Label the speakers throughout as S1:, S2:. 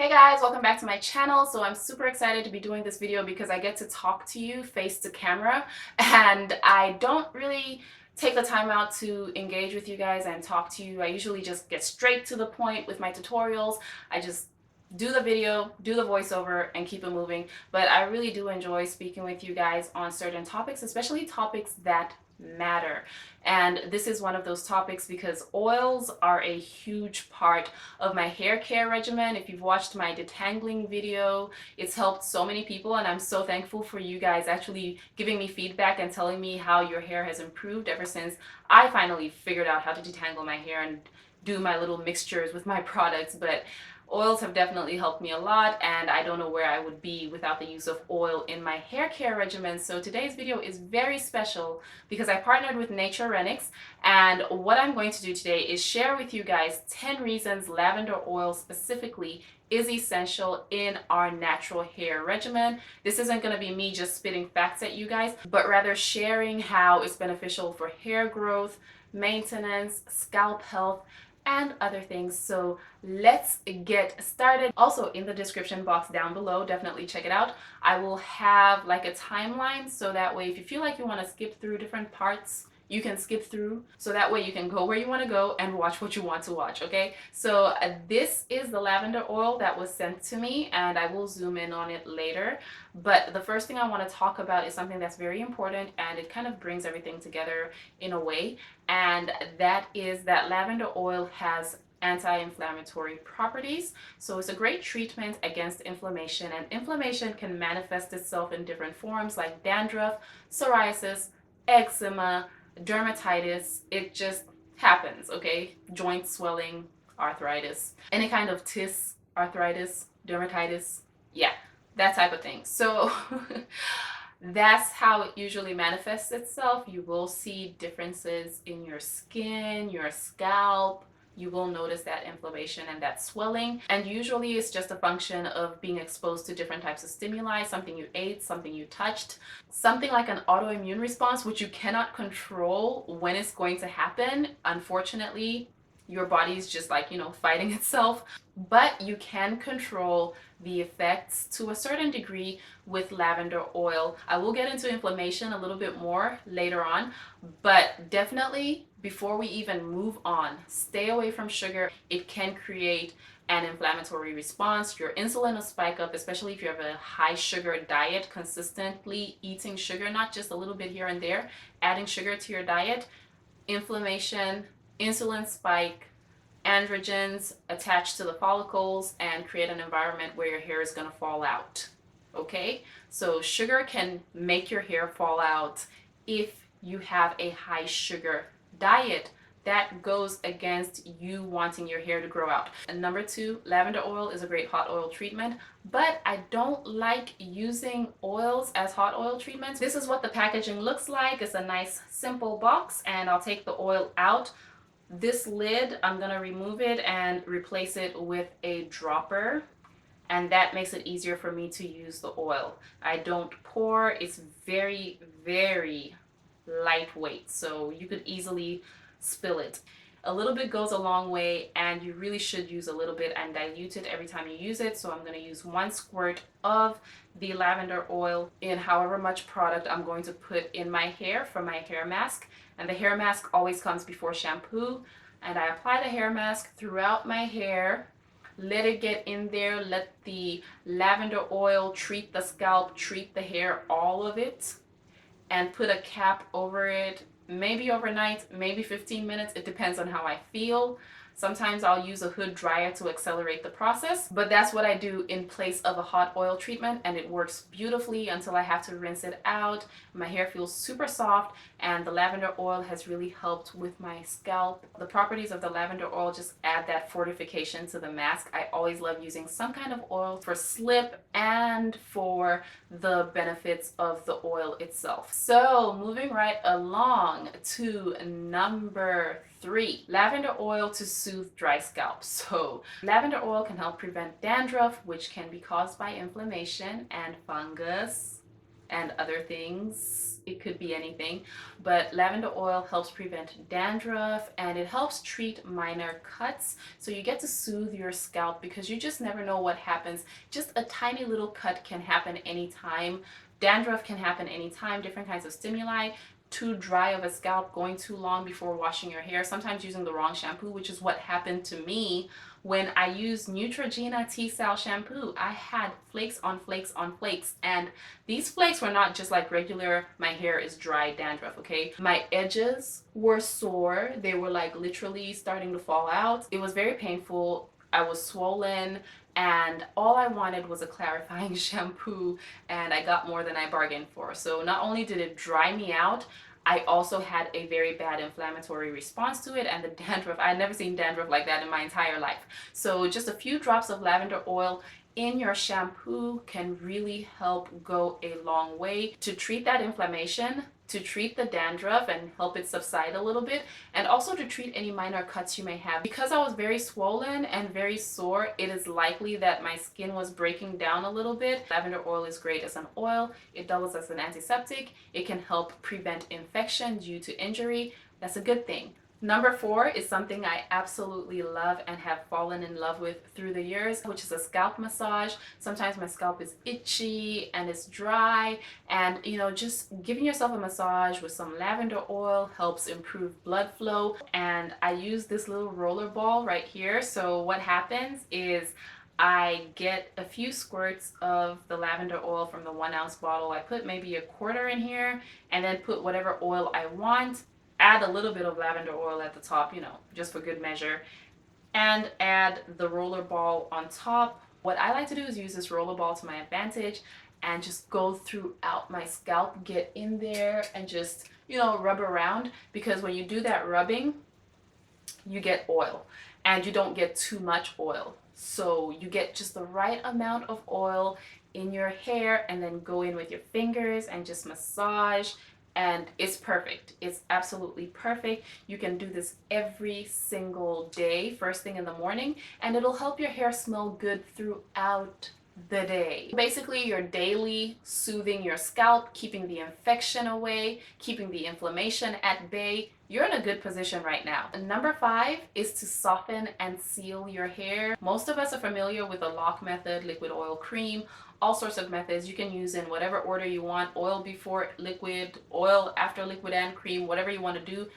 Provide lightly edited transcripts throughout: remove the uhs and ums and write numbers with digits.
S1: Hey guys, welcome back to my channel. So I'm super excited to be doing this video because I get to talk to you face to camera and I don't really take the time out to engage with you guys and talk to you. I usually just get straight to the point with my tutorials. I just do the video, do the voiceover, and keep it moving. But I really do enjoy speaking with you guys on certain topics, especially topics that matter. And this is one of those topics because oils are a huge part of my hair care regimen. If you've watched my detangling video, it's helped so many people, and I'm so thankful for you guys actually giving me feedback and telling me how your hair has improved ever since I finally figured out how to detangle my hair and do my little mixtures with my products. But oils have definitely helped me a lot, and I don't know where I would be without the use of oil in my hair care regimen. So today's video is very special because I partnered with Naturenics, and what I'm going to do today is share with you guys 10 reasons lavender oil specifically is essential in our natural hair regimen. This isn't going to be me just spitting facts at you guys, but rather sharing how it's beneficial for hair growth, maintenance, scalp health, and other things. So let's get started. Also, in the description box down below, definitely check it out. I will have like a timeline, so that way if you feel like you want to skip through different parts, you can skip through, so that way you can go where you want to go and watch what you want to watch. Okay, so this is the lavender oil that was sent to me, and I will zoom in on it later. But the first thing I want to talk about is something that's very important, and it kind of brings everything together in a way, and that is that lavender oil has anti-inflammatory properties. So it's a great treatment against inflammation, and inflammation can manifest itself in different forms like dandruff, psoriasis, eczema, dermatitis. It just happens, okay? Joint swelling, arthritis, any kind of tis, arthritis, dermatitis, yeah, that type of thing. So that's how it usually manifests itself. You will see differences in your skin, your scalp. You will notice that inflammation and that swelling, and usually it's just a function of being exposed to different types of stimuli, something you ate, something you touched, something like an autoimmune response, which you cannot control when it's going to happen. Unfortunately, your body's just like, fighting itself, but you can control the effects to a certain degree with lavender oil. I will get into inflammation a little bit more later on, but definitely before we even move on, stay away from sugar. It can create an inflammatory response. Your insulin will spike up, especially if you have a high sugar diet, consistently eating sugar, not just a little bit here and there, adding sugar to your diet. Inflammation, insulin spike, androgens attach to the follicles and create an environment where your hair is going to fall out. Okay, so sugar can make your hair fall out if you have a high sugar diet. That goes against you wanting your hair to grow out. And number two, lavender oil is a great hot oil treatment, but I don't like using oils as hot oil treatments. This is what the packaging looks like. It's a nice simple box, and I'll take the oil out. This lid, I'm going to remove it and replace it with a dropper, and that makes it easier for me to use the oil. I don't pour. It's very, very lightweight, so you could easily spill it. A little bit goes a long way, and you really should use a little bit and dilute it every time you use it. So I'm going to use 1 squirt of the lavender oil in however much product I'm going to put in my hair for my hair mask. And the hair mask always comes before shampoo, and I apply the hair mask throughout my hair. Let it get in there. Let the lavender oil treat the scalp, treat the hair, all of it, and put a cap over it, maybe overnight, maybe 15 minutes. It depends on how I feel. Sometimes I'll use a hood dryer to accelerate the process, but that's what I do in place of a hot oil treatment, and it works beautifully until I have to rinse it out. My hair feels super soft, and the lavender oil has really helped with my scalp. The properties of the lavender oil just add that fortification to the mask. I always love using some kind of oil for slip and for the benefits of the oil itself. So moving right along to number 3, lavender oil to soothe dry scalp. So lavender oil can help prevent dandruff, which can be caused by inflammation and fungus and other things. It could be anything, but lavender oil helps prevent dandruff and it helps treat minor cuts. So you get to soothe your scalp because you just never know what happens. Just a tiny little cut can happen anytime. Dandruff can happen anytime, different kinds of stimuli. Too dry of a scalp, going too long before washing your hair, sometimes using the wrong shampoo, which is what happened to me when I used Neutrogena T-Sal shampoo. I had flakes on flakes on flakes, and these flakes were not just like regular, my hair is dry dandruff, okay? My edges were sore. They were like literally starting to fall out. It was very painful. I was swollen, and all I wanted was a clarifying shampoo, and I got more than I bargained for. So not only did it dry me out, I also had a very bad inflammatory response to it, and the dandruff, I had never seen dandruff like that in my entire life. So just a few drops of lavender oil in your shampoo can really help go a long way to treat that inflammation, to treat the dandruff and help it subside a little bit, and also to treat any minor cuts you may have. Because I was very swollen and very sore, it is likely that my skin was breaking down a little bit. Lavender oil is great as an oil. It doubles as an antiseptic. It can help prevent infection due to injury. That's a good thing. Number 4 is something I absolutely love and have fallen in love with through the years, which is a scalp massage. Sometimes my scalp is itchy and it's dry, and just giving yourself a massage with some lavender oil helps improve blood flow. And I use this little roller ball right here. So what happens is I get a few squirts of the lavender oil from the 1 ounce bottle. I put maybe a quarter in here and then put whatever oil I want. Add a little bit of lavender oil at the top, just for good measure, and add the roller ball on top. What I like to do is use this roller ball to my advantage and just go throughout my scalp, get in there and just, rub around, because when you do that rubbing, you get oil and you don't get too much oil. So you get just the right amount of oil in your hair, and then go in with your fingers and just massage. And it's perfect. It's absolutely perfect. You can do this every single day, first thing in the morning, and it'll help your hair smell good throughout the day. Basically, you're daily soothing your scalp, keeping the infection away, keeping the inflammation at bay. You're in a good position right now. And number 5 is to soften and seal your hair. Most of us are familiar with the lock method, liquid oil cream, all sorts of methods you can use in whatever order you want. Oil before liquid, oil after liquid and cream, whatever you want to do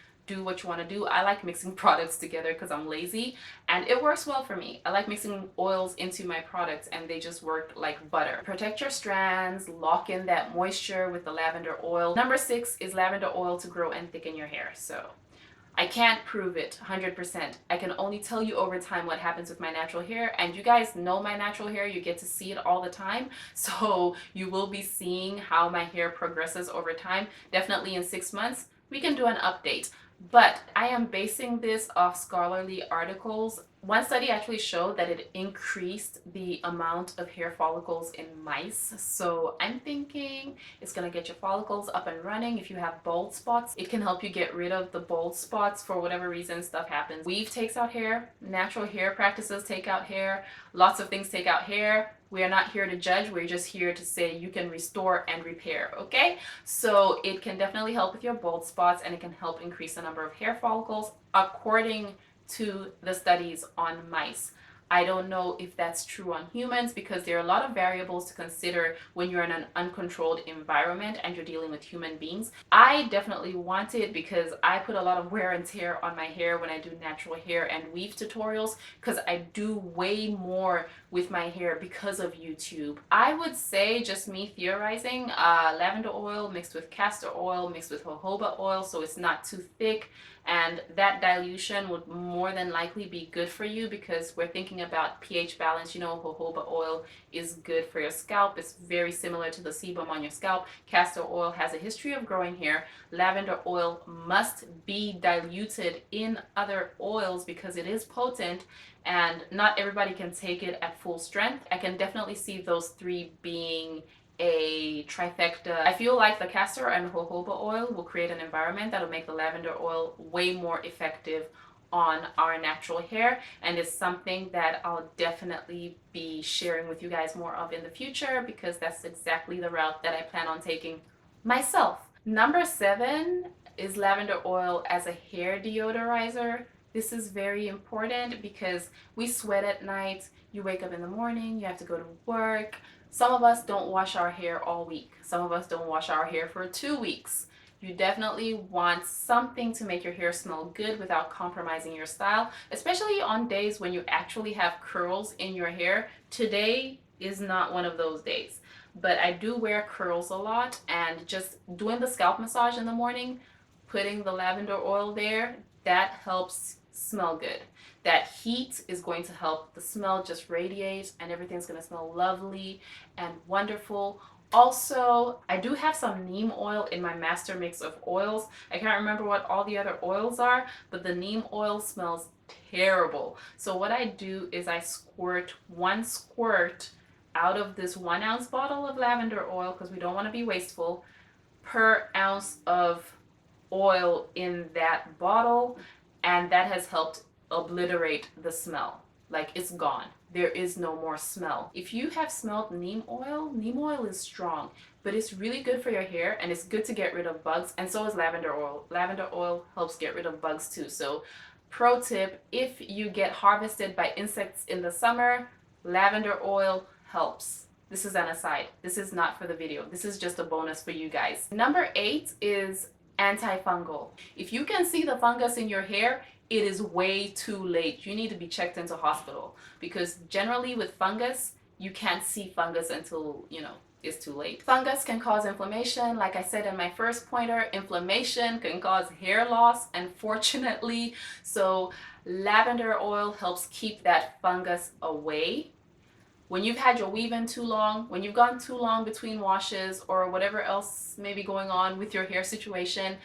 S1: what you want to do. I like mixing products together because I'm lazy, and it works well for me. I like mixing oils into my products, and they just work like butter. Protect your strands, lock in that moisture with the lavender oil. Number 6 is lavender oil to grow and thicken your hair. So I can't prove it 100%. I can only tell you over time what happens with my natural hair, and you guys know my natural hair. You get to see it all the time, so you will be seeing how my hair progresses over time. Definitely in 6 months we can do an update. But I am basing this off scholarly articles. One study actually showed that it increased the amount of hair follicles in mice. So I'm thinking it's gonna get your follicles up and running. If you have bald spots, it can help you get rid of the bald spots. For whatever reason, stuff happens. Weave takes out hair, natural hair practices take out hair, lots of things take out hair. We are not here to judge. We're just here to say you can restore and repair, okay? So it can definitely help with your bald spots, and it can help increase the number of hair follicles according to the studies on mice. I don't know if that's true on humans, because there are a lot of variables to consider when you're in an uncontrolled environment and you're dealing with human beings. I definitely want it because I put a lot of wear and tear on my hair when I do natural hair and weave tutorials, because I do way more with my hair because of YouTube. I would say, just me theorizing, lavender oil mixed with castor oil mixed with jojoba oil, so it's not too thick, and that dilution would more than likely be good for you, because we're thinking about pH balance. Jojoba oil is good for your scalp. It's very similar to the sebum on your scalp. Castor oil has a history of growing hair. Lavender oil must be diluted in other oils because it is potent, and not everybody can take it at full strength. I can definitely see those 3 being a trifecta. I feel like the castor and jojoba oil will create an environment that will make the lavender oil way more effective on our natural hair, and it's something that I'll definitely be sharing with you guys more of in the future, because that's exactly the route that I plan on taking myself. Number 7 is lavender oil as a hair deodorizer. This is very important because we sweat at night, you wake up in the morning, you have to go to work. Some of us don't wash our hair all week. Some of us don't wash our hair for 2 weeks. You definitely want something to make your hair smell good without compromising your style, especially on days when you actually have curls in your hair. Today is not one of those days, but I do wear curls a lot, and just doing the scalp massage in the morning, putting the lavender oil there, that helps smell good. That heat is going to help the smell just radiate, and everything's going to smell lovely and wonderful. Also, I do have some neem oil in my master mix of oils. I can't remember what all the other oils are, but the neem oil smells terrible. So what I do is I squirt 1 squirt out of this 1 ounce bottle of lavender oil, because we don't want to be wasteful, per ounce of oil in that bottle, and that has helped obliterate the smell. Like, it's gone. There is no more smell. If you have smelled neem oil is strong, but it's really good for your hair, and it's good to get rid of bugs, and so is lavender oil. Lavender oil helps get rid of bugs too. So pro tip, if you get harvested by insects in the summer, lavender oil helps. This is an aside. This is not for the video. This is just a bonus for you guys. Number 8 is anti-fungal. If you can see the fungus in your hair, it is way too late. You need to be checked into hospital, because generally with fungus, you can't see fungus until, it's too late. Fungus can cause inflammation. Like I said in my first pointer, inflammation can cause hair loss, unfortunately. So lavender oil helps keep that fungus away. When you've had your weave in too long, when you've gone too long between washes, or whatever else may be going on with your hair situation,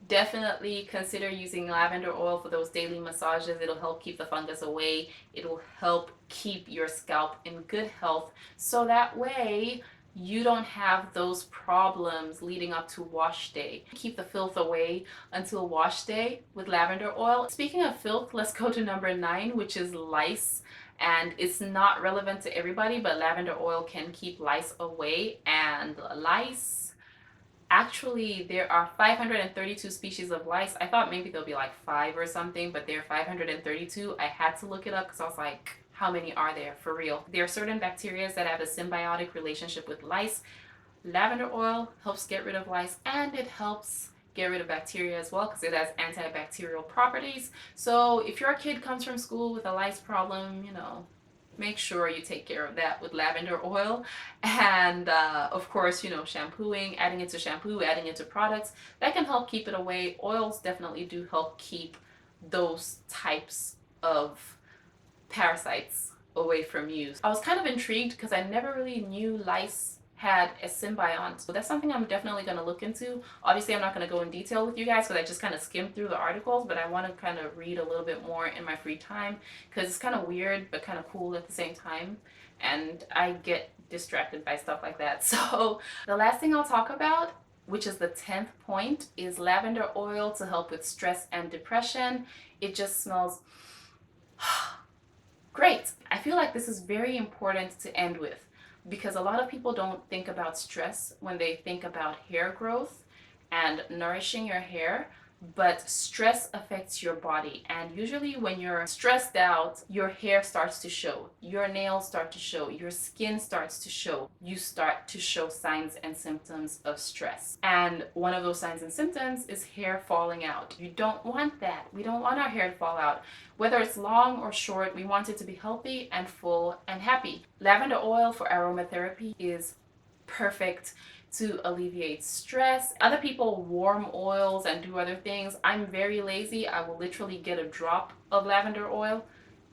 S1: definitely consider using lavender oil for those daily massages. It'll help keep the fungus away. It'll help keep your scalp in good health, so that way you don't have those problems leading up to wash day. Keep the filth away until wash day with lavender oil. Speaking of filth, let's go to number 9, which is lice. And it's not relevant to everybody, but lavender oil can keep lice away. And lice, actually, there are 532 species of lice. I thought maybe there'll be like 5 or something, but there are 532. I had to look it up because I was like, how many are there for real? There are certain bacteria that have a symbiotic relationship with lice. Lavender oil helps get rid of lice, and it helps get rid of bacteria as well, because it has antibacterial properties. So if your kid comes from school with a lice problem, make sure you take care of that with lavender oil. And of course, shampooing, adding it to shampoo, adding it to products, that can help keep it away. Oils definitely do help keep those types of parasites away from you. I was kind of intrigued because I never really knew lice had a symbiont, so that's something I'm definitely going to look into. Obviously, I'm not going to go in detail with you guys because I just kind of skimmed through the articles, but I want to kind of read a little bit more in my free time, because it's kind of weird but kind of cool at the same time, and I get distracted by stuff like that. So the last thing I'll talk about, which is the 10th point, is lavender oil to help with stress and depression. It just smells great. I feel like this is very important to end with, because a lot of people don't think about stress when they think about hair growth and nourishing your hair, but stress affects your body, and usually when you're stressed out, your hair starts to show, your nails start to show, your skin starts to show. You start to show signs and symptoms of stress, and one of those signs and symptoms is hair falling out. You don't want that. We don't want our hair to fall out. Whether it's long or short, we want it to be healthy and full and happy. Lavender oil for aromatherapy is perfect to alleviate stress. Other people warm oils and do other things. I'm very lazy. I will literally get a drop of lavender oil,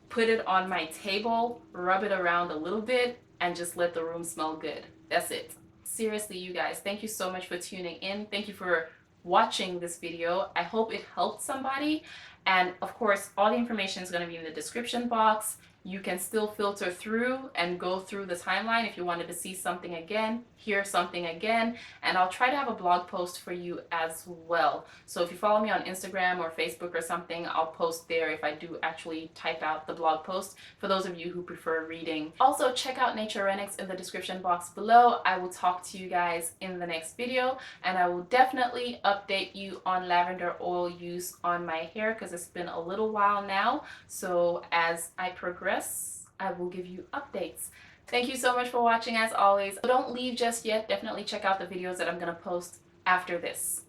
S1: put it on my table, rub it around a little bit, and just let the room smell good. That's it. Seriously, you guys, thank you so much for tuning in. Thank you for watching this video. I hope it helped somebody. And of course, all the information is going to be in the description box. you can still filter through and go through the timeline if you wanted to see something again, hear something again, and I'll try to have a blog post for you as well. So if you follow me on Instagram or Facebook or something, I'll post there if I do actually type out the blog post for those of you who prefer reading. Also, check out Naturenics in the description box below. I will talk to you guys in the next video, and I will definitely update you on lavender oil use on my hair because it's been a little while now. So as I progress, I will give you updates. Thank you so much for watching as always. Don't leave just yet. Definitely check out the videos that I'm going to post after this.